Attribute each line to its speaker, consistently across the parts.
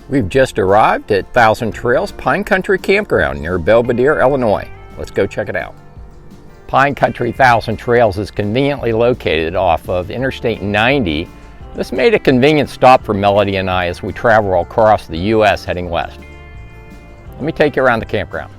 Speaker 1: We've just arrived at Thousand Trails Pine Country Campground near Belvedere, Illinois. Let's go check it out. Pine Country Thousand Trails is conveniently located off of Interstate 90. This made a convenient stop for Melody and I as we travel across the U.S. heading west. Let me take you around the campground.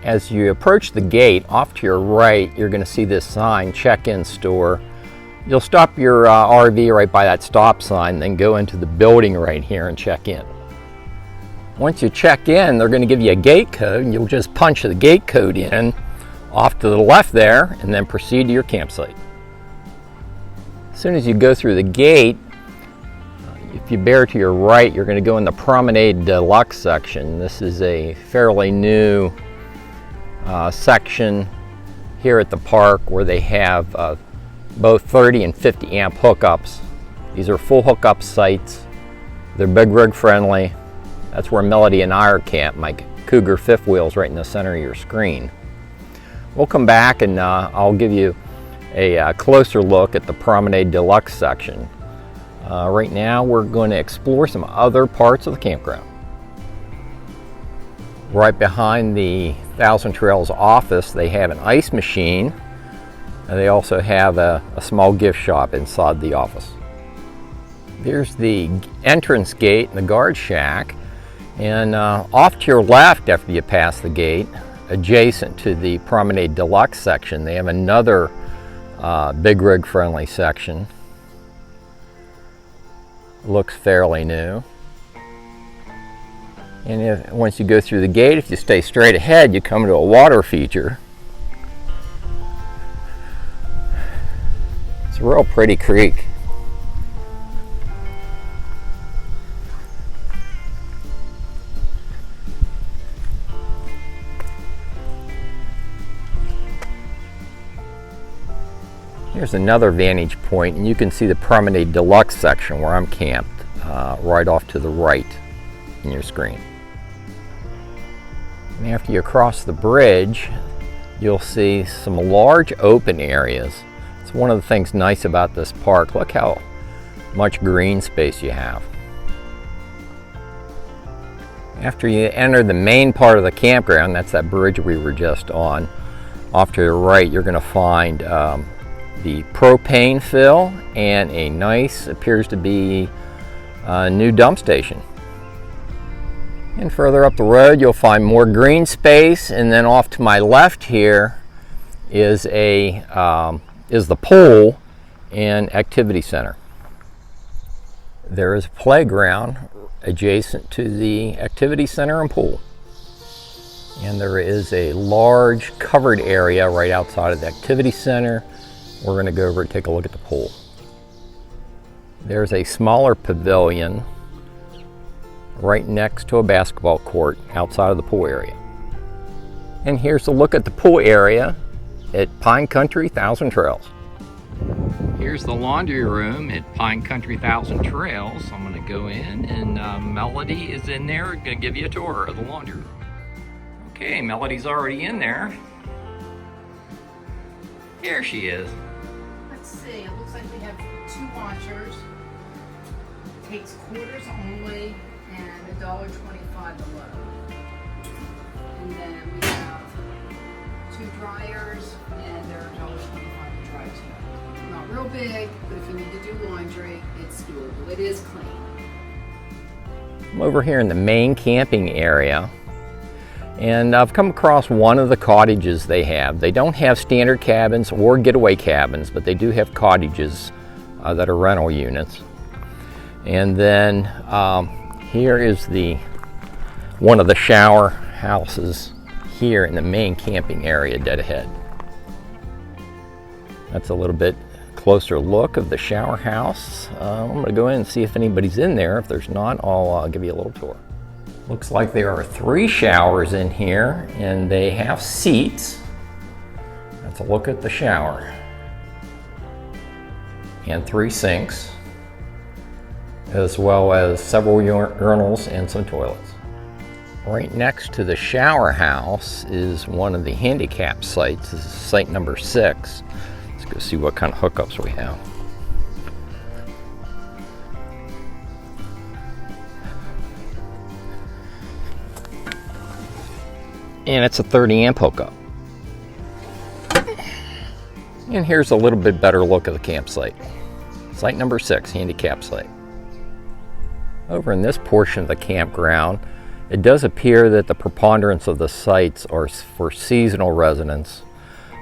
Speaker 1: As you approach the gate, off to your right, you're going to see this sign, check-in store. You'll stop your RV right by that stop sign, then go into the building right here and check in. Once you check in, they're going to give you a gate code, and you'll just punch the gate code in off to the left there, and then proceed to your campsite. As soon as you go through the gate, if you bear to your right, you're going to go in the Promenade Deluxe section. This is a fairly new section here at the park where they have both 30 and 50 amp hookups. These are full hookup sites. They're big rig friendly. That's where Melody and I are camped. My Cougar fifth wheel's right in the center of your screen. We'll come back and I'll give you a closer look at the Promenade Deluxe section. Right now we're going to explore some other parts of the campground. Right behind the Thousand Trails office, they have an ice machine. And they also have a small gift shop inside the office. There's the entrance gate and the guard shack. And off to your left after you pass the gate, adjacent to the Promenade Deluxe section, they have another big rig friendly section. Looks fairly new. And once you go through the gate, if you stay straight ahead, you come to a water feature. It's a real pretty creek. Here's another vantage point, and you can see the Promenade Deluxe section where I'm camped, right off to the right in your screen. And after you cross the bridge, you'll see some large open areas. It's one of the things nice about this park. Look how much green space you have. After you enter the main part of the campground, that's that bridge we were just on, off to the right you're going to find the propane fill and a nice, appears to be a new dump station. And further up the road you'll find more green space, and then off to my left here is the pool and activity center. There is a playground adjacent to the activity center and pool. And there is a large covered area right outside of the activity center. We're going to go over and take a look at the pool. There's a smaller pavilion right next to a basketball court outside of the pool area. And here's a look at the pool area at Pine Country Thousand Trails. Here's the laundry room at Pine Country Thousand Trails. I'm going to go in, and Melody is in there, going to give you a tour of the laundry room. Okay, Melody's already in there. Here she is.
Speaker 2: Let's see, it looks like we have 2 washers. Takes quarters only and $1.25 a load. And then we have 2 dryers, and they're $1.25 to dry too. Not real big, but if you need to do laundry, it's doable. It is clean.
Speaker 1: I'm over here in the main camping area, and I've come across one of the cottages they have. They don't have standard cabins or getaway cabins, but they do have cottages that are rental units. And then here is one of the shower houses here in the main camping area dead ahead. That's a little bit closer look of the shower house. I'm going to go in and see if anybody's in there. If there's not, I'll give you a little tour. Looks like there are 3 showers in here, and they have seats. Let's look at the shower. And 3 sinks, as well as several urinals and some toilets. Right next to the shower house is one of the handicap sites. This is site number 6. Let's go see what kind of hookups we have. and it's a 30 amp hookup. And here's a little bit better look of the campsite. Site number 6, handicap site. Over in this portion of the campground, it does appear that the preponderance of the sites are for seasonal residents,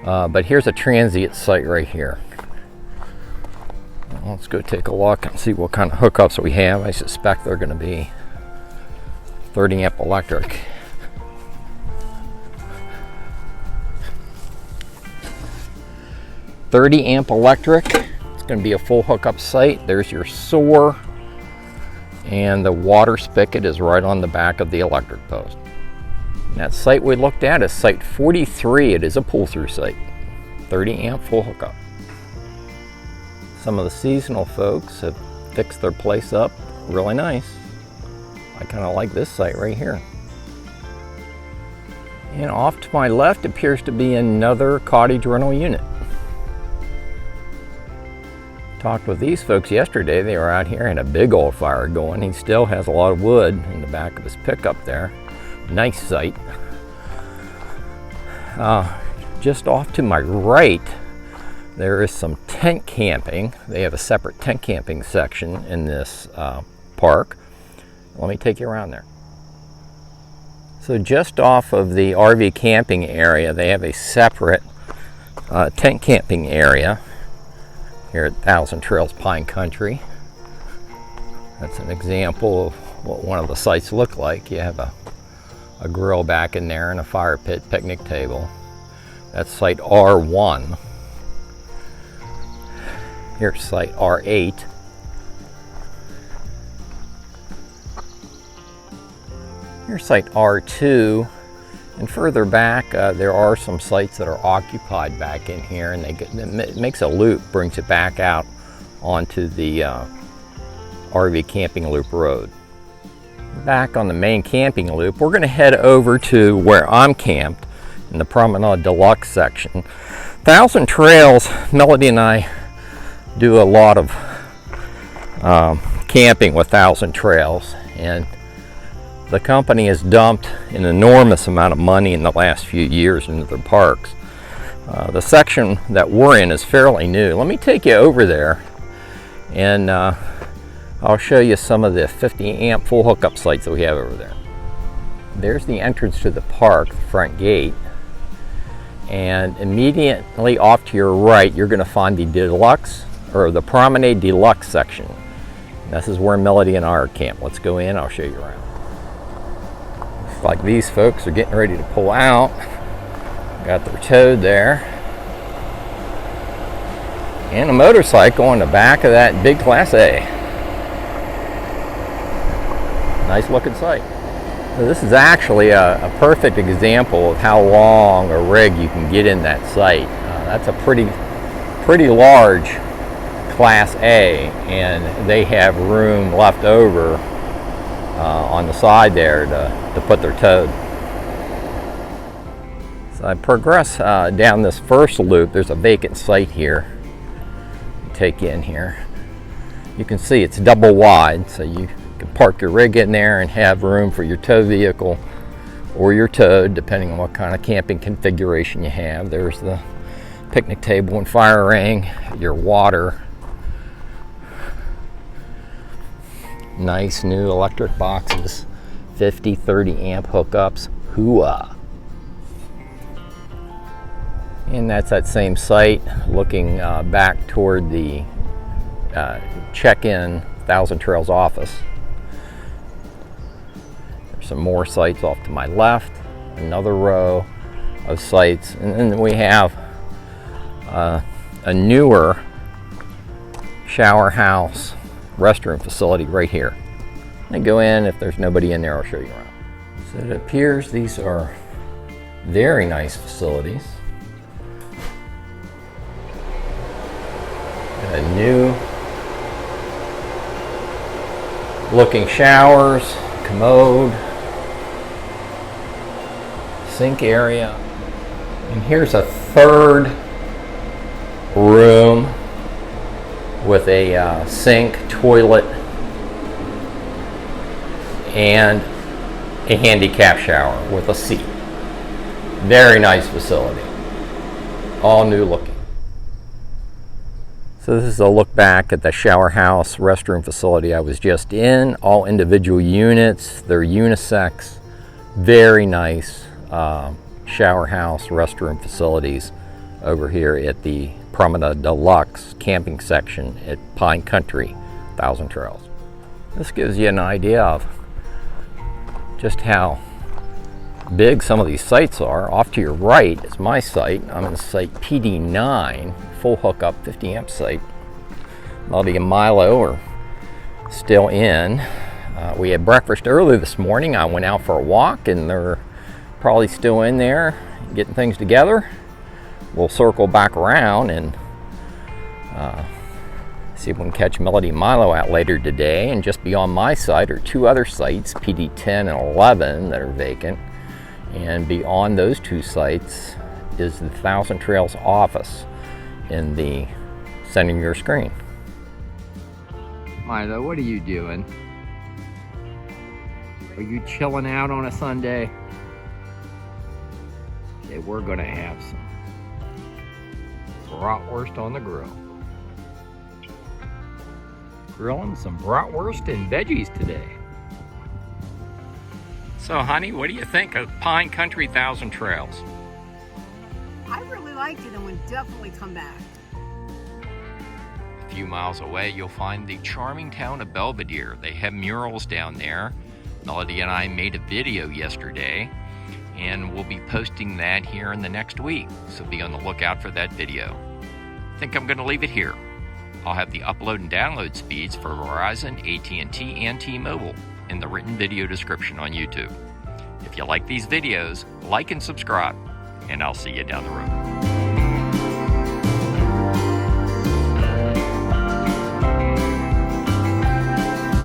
Speaker 1: but here's a transient site right here. Let's go take a look and see what kind of hookups we have. I suspect they're going to be 30 amp electric. .30 amp electric. It's going to be a full hookup site. There's your sewer, and the water spigot is right on the back of the electric post. And that site we looked at is site 43. It is a pull-through site. 30 amp full hookup. Some of the seasonal folks have fixed their place up really nice. I kind of like this site right here. And off to my left appears to be another cottage rental unit. Talked with these folks yesterday. They were out here and a big old fire going. He still has a lot of wood in the back of his pickup there. Nice site. Just off to my right, there is some tent camping. They have a separate tent camping section in this park. Let me take you around there. So just off of the RV camping area, they have a separate tent camping area here at Thousand Trails Pine Country. That's an example of what one of the sites look like. You have a grill back in there and a fire pit, picnic table. That's site R1. Here's site R8. Here's site R2. And further back, there are some sites that are occupied back in here, and it makes a loop, brings it back out onto the RV camping loop road. Back on the main camping loop, we're going to head over to where I'm camped in the Promenade Deluxe section. Thousand Trails, Melody and I do a lot of camping with Thousand Trails, and the company has dumped an enormous amount of money in the last few years into their parks. The section that we're in is fairly new. Let me take you over there, and I'll show you some of the 50 amp full hookup sites that we have over there. There's the entrance to the park, the front gate, and immediately off to your right, you're going to find the Deluxe, or the Promenade Deluxe section. This is where Melody and I are camped. Let's go in, I'll show you around. Like these folks are getting ready to pull out. Got their toad there. And a motorcycle on the back of that big Class A. Nice looking site. So this is actually a perfect example of how long a rig you can get in that site. That's a pretty large Class A, and they have room left over on the side there to put their toad. So I progress down this first loop. There's a vacant site here. Take you in here. You can see it's double wide, so you can park your rig in there and have room for your tow vehicle or your toad, depending on what kind of camping configuration you have. There's the picnic table and fire ring, your water. Nice new electric boxes, 50, 30 amp hookups, hooah. And that's that same site looking back toward the check-in Thousand Trails office. There's some more sites off to my left, another row of sites, and then we have a newer shower house restroom facility right here. I go in. If there's nobody in there, I'll show you around. So it appears these are very nice facilities. Got new looking showers, commode, sink area, and here's a third room with a sink, toilet, and a handicap shower with a seat. Very nice facility. All new looking. So this is a look back at the shower house restroom facility I was just in. All individual units, they're unisex. Very nice shower house restroom facilities over here at the Promenade Deluxe camping section at Pine Country, Thousand Trails. This gives you an idea of just how big some of these sites are. Off to your right is my site. I'm in site PD9, full hookup 50 amp site. Melody and Milo are still in. We had breakfast early this morning. I went out for a walk and they're probably still in there getting things together. We'll circle back around and see if we can catch Melody and Milo out later today. And just beyond my site are two other sites, PD 10 and 11, that are vacant. And beyond those two sites is the Thousand Trails office in the center of your screen. Milo, what are you doing? Are you chilling out on a Sunday? Okay, we're gonna have some bratwurst on the grill. Grilling some bratwurst and veggies today. So honey, what do you think of Pine Country Thousand Trails?
Speaker 2: I really liked it and would definitely come back.
Speaker 1: A few miles away, you'll find the charming town of Belvedere. They have murals down there. Melody and I made a video yesterday, and we'll be posting that here in the next week, so be on the lookout for that video. I think I'm going to leave it here. I'll have the upload and download speeds for Verizon, AT&T, and T-Mobile in the written video description on YouTube. If you like these videos, like and subscribe, and I'll see you down the road.